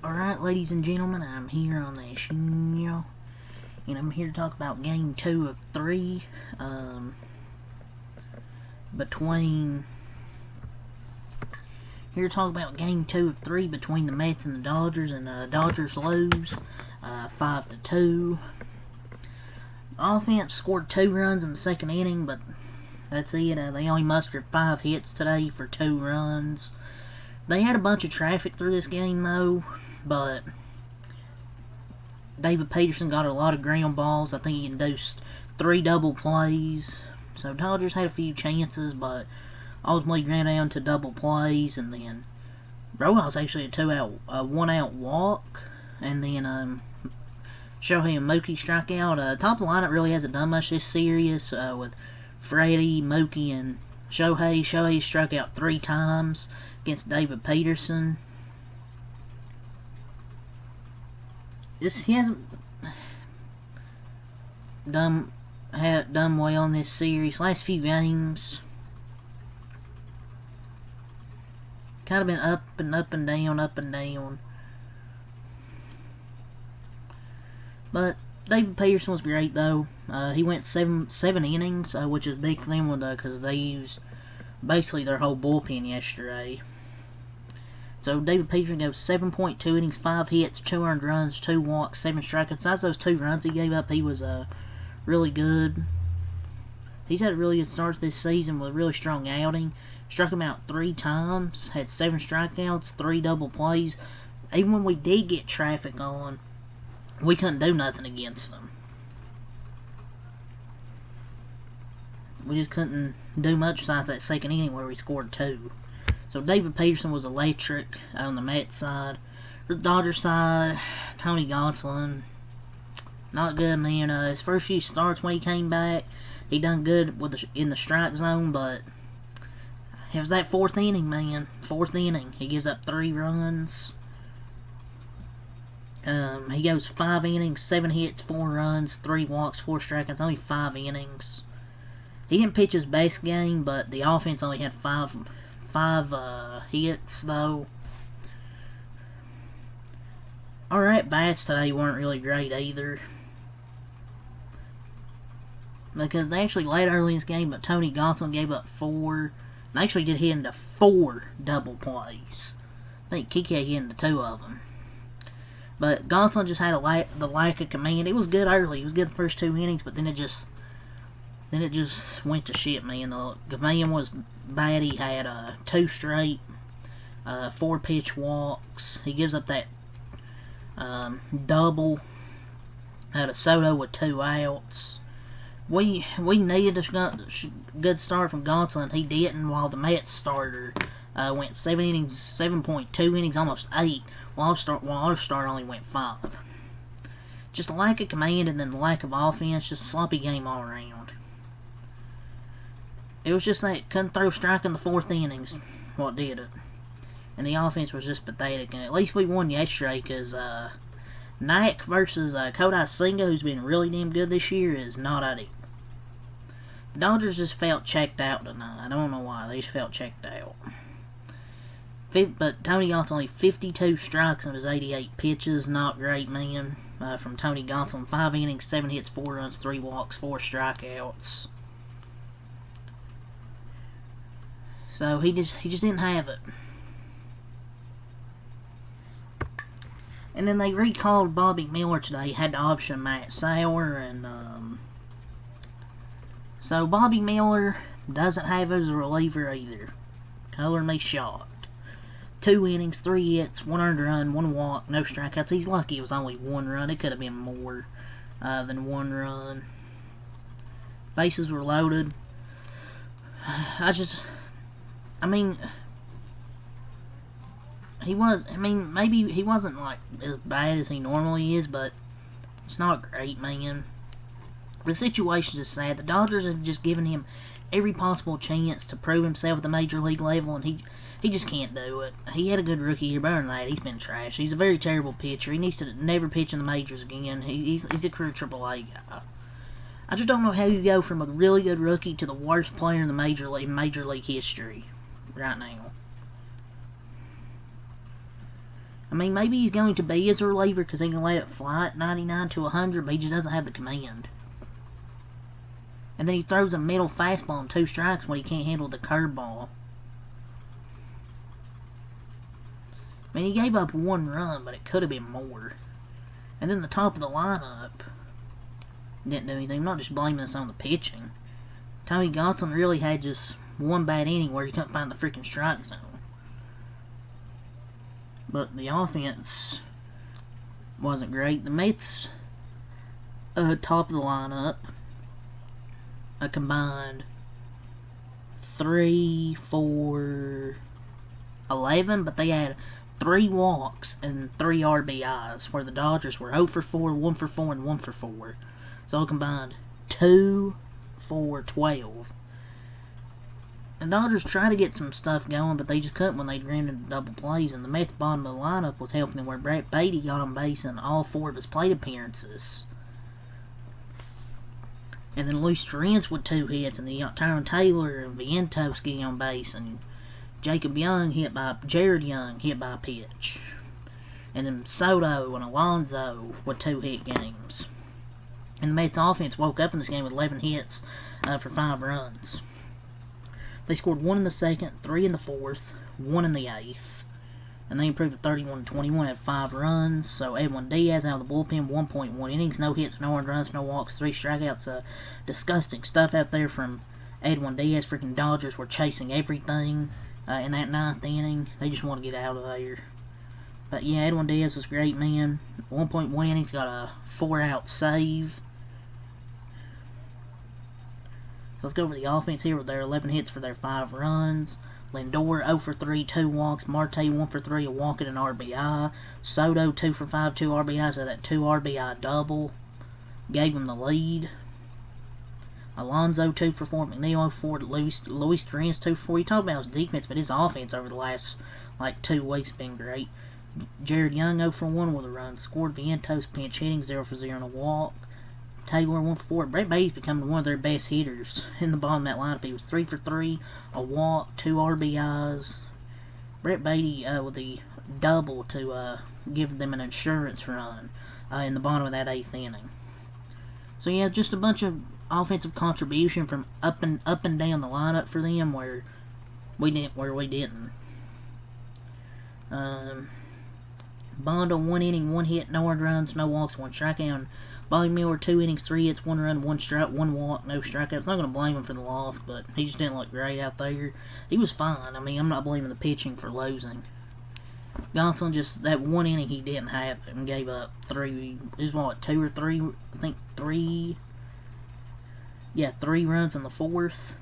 Alright, ladies and gentlemen, I'm here on the show, and I'm here to talk about game 2 of 3, here to talk about game 2 of 3 between the Mets and the Dodgers, and Dodgers lose, 5-2. Offense scored 2 runs in the second inning, but that's it. They only mustered 5 hits today for 2 runs. They had a bunch of traffic through this game, though, but David Peterson got a lot of ground balls. I think he induced 3 double plays. So Dodgers had a few chances, but ultimately ran down to double plays, and then Rojas actually a 1-out walk, and then Shohei and Mookie struck out. Top of the lineup really hasn't done much this series with Freddie, Mookie, and Shohei. Shohei struck out 3 times against David Peterson. He hasn't done well in this series. Last few games, kind of been up and down. But David Peterson was great, though. He went seven innings, which is big for them because they used basically their whole bullpen yesterday. So David Peterson goes 7.2 innings, 5 hits, 2 earned runs, 2 walks, 7 strikeouts. Besides those 2 runs he gave up, he was really good. He's had a really good start to this season with a really strong outing. Struck him out 3 times, had 7 strikeouts, 3 double plays. Even when we did get traffic on, we couldn't do nothing against them. We just couldn't do much besides that second inning where we scored 2. So David Peterson was electric on the Mets side. For the Dodgers side, Tony Gonsolin, not good, man. His first few starts when he came back, he done good in the strike zone, but it was that 4th inning, man. 4th inning, he gives up 3 runs. He goes 5 innings, 7 hits, 4 runs, 3 walks, 4 strikeouts, only 5 innings. He didn't pitch his best game, but the offense only had 5 hits, though. Our at-bats today weren't really great either, because they actually led early in this game, but Tony Gonsolin gave up 4. They actually did hit into 4 double plays. I think Kike hit into 2 of them. But Gonsolin just had the lack of command. It was good early. It was good the first 2 innings, but then it just went to shit, man. The command was bad. He had 2 straight 4-pitch walks. He gives up that double out of Soto with 2 outs. We needed a good start from Gonsolin. He didn't, while the Mets starter went 7 innings, 7.2 innings, almost 8, while our starter only went 5. Just a lack of command, and then the lack of offense. Just a sloppy game all around. It was just that couldn't throw a strike in the 4th innings, what did it. And the offense was just pathetic. And at least we won yesterday, because Knack versus Kodai Senga, who's been really damn good this year, is not at it. The Dodgers just felt checked out tonight. I don't know why. They just felt checked out. But Tony Gonsolin only 52 strikes on his 88 pitches. Not great, man. From Tony Gonsolin, 5 innings, 7 hits, 4 runs, 3 walks, 4 strikeouts. So he just didn't have it. And then they recalled Bobby Miller today. Had to option Matt Sauer, and so Bobby Miller doesn't have it as a reliever either. Color me shocked. 2 innings, 3 hits, 1 earned run, 1 walk, no strikeouts. He's lucky it was only 1 run. It could have been more than 1 run. Bases were loaded. Maybe he wasn't like as bad as he normally is, but it's not great, man. The situation is sad. The Dodgers have just given him every possible chance to prove himself at the major league level, and he just can't do it. He had a good rookie year, better than that. He's been trash. He's a very terrible pitcher. He needs to never pitch in the majors again. He's a career AAA guy. I just don't know how you go from a really good rookie to the worst player in the major league history right now. I mean, maybe he's going to be as a reliever because he can let it fly at 99 to 100, but he just doesn't have the command. And then he throws a middle fastball on 2 strikes when he can't handle the curveball. I mean, he gave up 1 run, but it could have been more. And then the top of the lineup didn't do anything. I'm not just blaming this on the pitching. Tony Gonsolin really had just 1 bad inning where he couldn't find the freaking strike zone. But the offense wasn't great. The Mets, top of the lineup, a combined 3, 4, 11, but they had 3 walks and 3 RBIs, where the Dodgers were 0 for 4, 1 for 4, and 1 for 4. So combined 2 for 12. The Dodgers tried to get some stuff going, but they just couldn't when they ran into double plays, and the Mets' bottom of the lineup was helping them, where Brett Baty got on base in all 4 of his plate appearances. And then Luis Torrens with 2 hits, and Tyrone Taylor and Vientos getting on base, and Jared Young hit by a pitch. And then Soto and Alonso with 2-hit games. And the Mets offense woke up in this game with 11 hits for 5 runs. They scored 1 in the 2nd, 3 in the 4th, 1 in the 8th. And they improved to 31-21 at 5 runs. So Edwin Diaz out of the bullpen, 1.1 innings, no hits, no earned runs, no walks, 3 strikeouts. Disgusting stuff out there from Edwin Diaz. Freaking Dodgers were chasing everything in that 9th inning. They just want to get out of there. But yeah, Edwin Diaz was great, man. 1.1 innings, got a 4-out save. So let's go over the offense here with their 11 hits for their 5 runs. Lindor 0 for 3, 2 walks. Marte 1 for 3, a walk and an RBI. Soto 2 for 5, 2 RBIs. So that 2 RBI double gave him the lead. Alonso 2 for 4, McNeil 0 for 4, Luis Torrens 2 for 4. You talk about his defense, but his offense over the last 2 weeks has been great. Jared Young 0 for 1 with a run scored. Vientos pinch hitting 0 for 0 and a walk. Taylor 1 for 4. Brett Baty's becoming one of their best hitters in the bottom of that lineup. He was 3 for 3, a walk, 2 RBIs. Brett Baty with the double to give them an insurance run in the bottom of that 8th inning. So yeah, just a bunch of offensive contribution from up and down the lineup for them where we didn't. Bondo 1 inning, 1 hit, no earned runs, no walks, 1 strikeout. Bobby Miller 2 innings, 3 hits, 1 run, 1 strike, 1 walk, no strikeouts. I'm not going to blame him for the loss, but he just didn't look great out there. He was fine. I mean, I'm not blaming the pitching for losing. Gonsolin just, that 1 inning he didn't have and gave up 3, it was 2 or 3, I think 3, yeah, 3 runs in the 4th.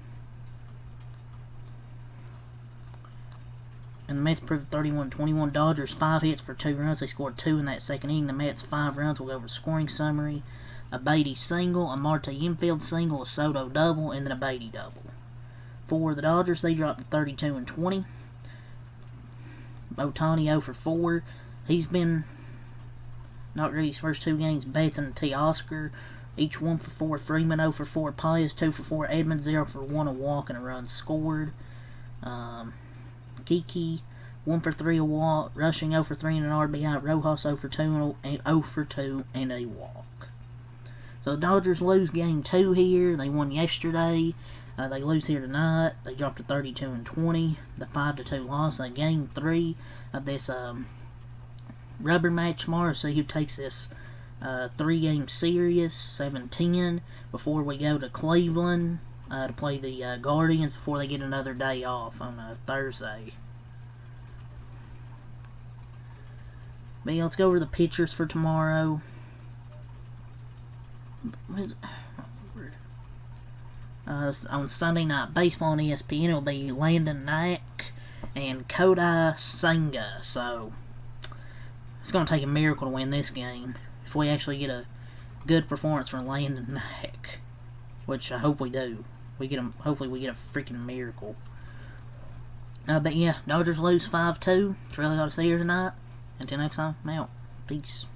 And the Mets proved 31-21. Dodgers 5 hits for 2 runs. They scored 2 in that 2nd inning. The Mets 5 runs. We'll go over the scoring summary. A Baty single, a Marte infield single, a Soto double, and then a Baty double. For the Dodgers, they dropped to 32-20. Ohtani 0 for 4. He's been not really his first 2 games. Betts and Teoscar, each 1 for 4. Freeman 0 for 4. Pius 2 for 4. Edmonds 0 for 1, a walk and a run scored. Kiki 1 for 3, a walk. Rushing 0 for 3 and an RBI. Rojas 0 for 2 and 0 for 2 and a walk. So the Dodgers lose game 2 here. They won yesterday. They lose here tonight. They dropped to 32-20. The 5-2 loss. Game 3 of this rubber match tomorrow. See who takes this 3-game series, 7-10, before we go to Cleveland to play the Guardians before they get another day off on Thursday. But yeah, let's go over the pitchers for tomorrow. On Sunday Night Baseball on ESPN, it'll be Landon Knack and Kodai Senga. So it's going to take a miracle to win this game if we actually get a good performance from Landon Knack, which I hope we do. Hopefully we get a freaking miracle. But yeah, Dodgers lose 5-2. That's really all to see here tonight. Until next time, I'm out. Peace.